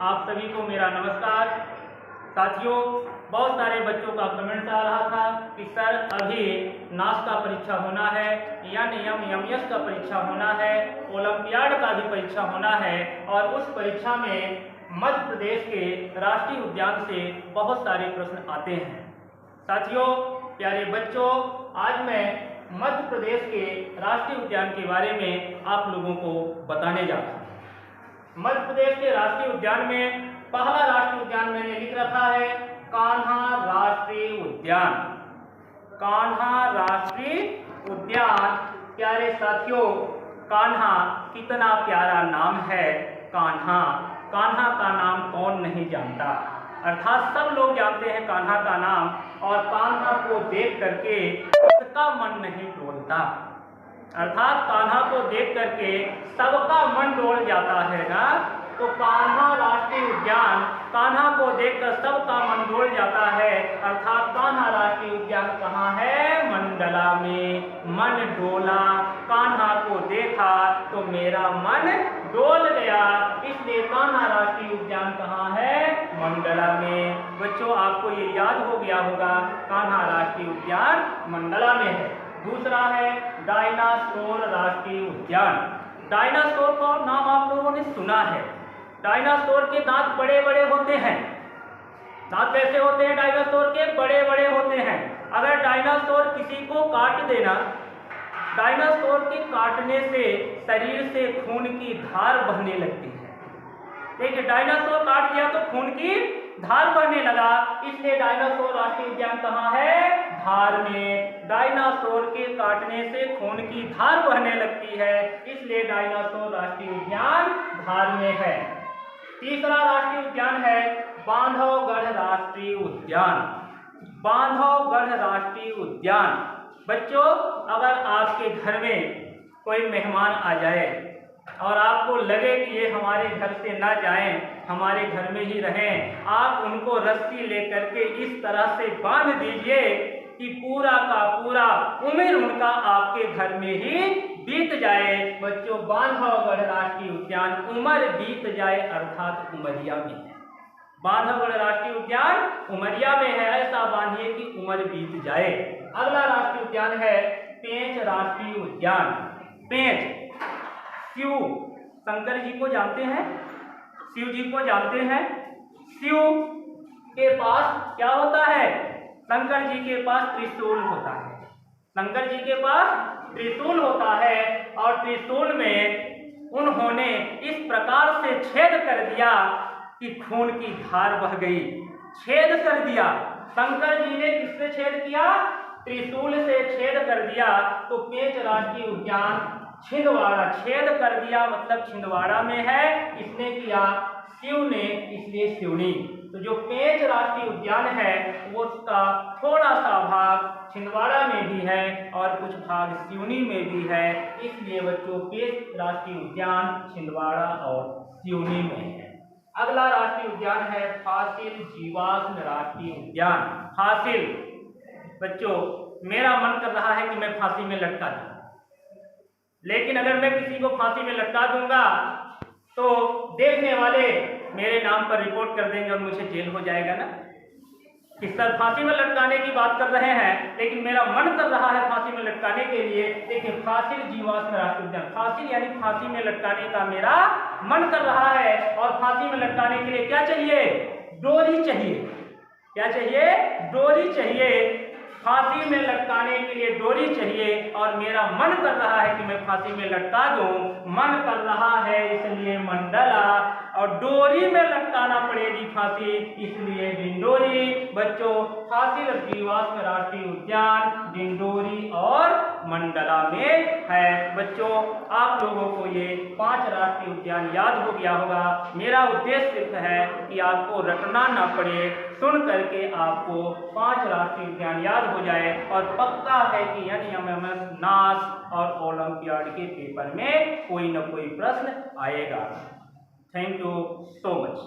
आप सभी को मेरा नमस्कार। साथियों, बहुत सारे बच्चों का कमेंट आ रहा था कि सर अभी नास का परीक्षा होना है, एमएस का परीक्षा होना है, ओलंपियाड का भी परीक्षा होना है और उस परीक्षा में मध्य प्रदेश के राष्ट्रीय उद्यान से बहुत सारे प्रश्न आते हैं। साथियों, प्यारे बच्चों, आज मैं मध्य प्रदेश के राष्ट्रीय उद्यान के बारे में आप लोगों को बताने जा रहा हूँ। मध्य प्रदेश के राष्ट्रीय उद्यान में पहला राष्ट्रीय उद्यान मैंने लिख रखा है कान्हा राष्ट्रीय उद्यान। कान्हा राष्ट्रीय उद्यान। प्यारे साथियों, कान्हा कितना प्यारा नाम है। कान्हा, कान्हा का नाम कौन नहीं जानता, अर्थात सब लोग जानते हैं कान्हा का नाम, और कान्हा को देख करके सबका मन नहीं डोलता, अर्थात कान्हा को देख करके सबका मन डोल जाता है ना। तो कान्हा राष्ट्रीय उद्यान, कान्हा को देखकर सबका मन डोल जाता है, अर्थात कान्हा राष्ट्रीय उद्यान कहाँ है? मंडला में। मन डोला, कान्हा को देखा तो मेरा मन डोल गया, इसलिए कान्हा राष्ट्रीय उद्यान कहाँ है? मंडला में। बच्चों, आपको ये याद हो गया होगा, कान्हा राष्ट्रीय उद्यान मंडला में है। दूसरा है डायनासोर राष्ट्रीय उद्यान। डायनासोर का नाम आप लोगों ने सुना है। डायनासोर के दांत बड़े बड़े होते हैं। दांत कैसे होते हैं? डायनासोर के बड़े बड़े होते हैं। अगर डायनासोर किसी को काट देना, डायनासोर के काटने से शरीर से खून की धार बहने लगती है। देखिए, डायनासोर काट दिया तो खून की धार बहने लगा, इसलिए डायनासोर राष्ट्रीय उद्यान कहाँ है? धार में। डायनासोर के काटने से खून की धार बहने लगती है, इसलिए डायनासोर राष्ट्रीय उद्यान धार में है। तीसरा राष्ट्रीय उद्यान है बांधवगढ़ राष्ट्रीय उद्यान। बांधवगढ़ राष्ट्रीय उद्यान। बच्चों, अगर आपके घर में कोई मेहमान आ जाए और आपको लगे कि ये हमारे घर से ना जाएं, हमारे घर में ही रहें, आप उनको रस्सी लेकर के इस तरह से बांध दीजिए कि पूरा का पूरा उम्र उनका आपके घर में ही बीत जाए। बच्चों, बांधवगढ़ राष्ट्रीय उद्यान उम्र बीत जाए अर्थात उमरिया में है। बांधवगढ़ राष्ट्रीय उद्यान उमरिया में है, ऐसा बांधिए कि उम्र बीत जाए। अगला राष्ट्रीय उद्यान है पेंच राष्ट्रीय उद्यान। पेंच, शिव शंकर जी को जानते हैं, शिव जी को जानते हैं। शिव के पास क्या होता है? शंकर जी के पास त्रिशूल होता है। शंकर जी के पास त्रिशूल होता है और त्रिशूल में उन्होंने इस प्रकार से छेद कर दिया कि खून की धार बह गई। छेद कर दिया। शंकर जी ने किससे छेद किया? त्रिशूल से छेद कर दिया। तो पेंच राष्ट्रीय उद्यान छिंदवाड़ा, छेद कर दिया मतलब छिंदवाड़ा में है, इसने किया शिव ने, इसलिए शिवनी। तो जो पेंच राष्ट्रीय उद्यान है वो उसका थोड़ा सा भाग छिंदवाड़ा में भी है और कुछ भाग सिवनी में भी है, इसलिए बच्चों पेंच राष्ट्रीय उद्यान छिंदवाड़ा और सिवनी में है। अगला राष्ट्रीय उद्यान है फासिल जीवाश्म राष्ट्रीय उद्यान। फासिल। बच्चों, मेरा मन कर रहा है कि मैं फांसी में लटका दूं, लेकिन अगर मैं किसी को फांसी में लटका दूंगा तो देखने वाले मेरे नाम पर रिपोर्ट कर देंगे और मुझे जेल हो जाएगा ना। कि सर फांसी में लटकाने की बात कर रहे हैं, लेकिन मेरा मन कर रहा है फांसी में लटकाने के लिए। देखिए, फासिल जीवाश्म राष्ट्रीय उद्यान, फासिल यानी फांसी में लटकाने का मेरा मन कर रहा है, और फांसी में लटकाने के लिए क्या चाहिए? डोरी चाहिए। क्या चाहिए? डोरी चाहिए। फांसी में लटकाने के लिए डोरी चाहिए और मेरा मन कर रहा है कि मैं फांसी में लटका दूं। मन कर रहा है इसलिए मंडला, और डोरी में लटकाना पड़ेगी फांसी, इसलिए डिंडोरी। बच्चों, फासिल जीवाश्म राष्ट्रीय उद्यान डिंडोरी और मंडला में है। बच्चों, आप लोगों को ये 5 राष्ट्रीय उद्यान याद हो गया होगा। मेरा उद्देश्य सिर्फ है कि आपको रटना ना पड़े, सुन करके आपको 5 राष्ट्रीय उद्यान याद हो जाए, और पक्का है कि एमएस, नास और ओलंपियाड के पेपर में कोई न कोई प्रश्न आएगा। Thank you so much.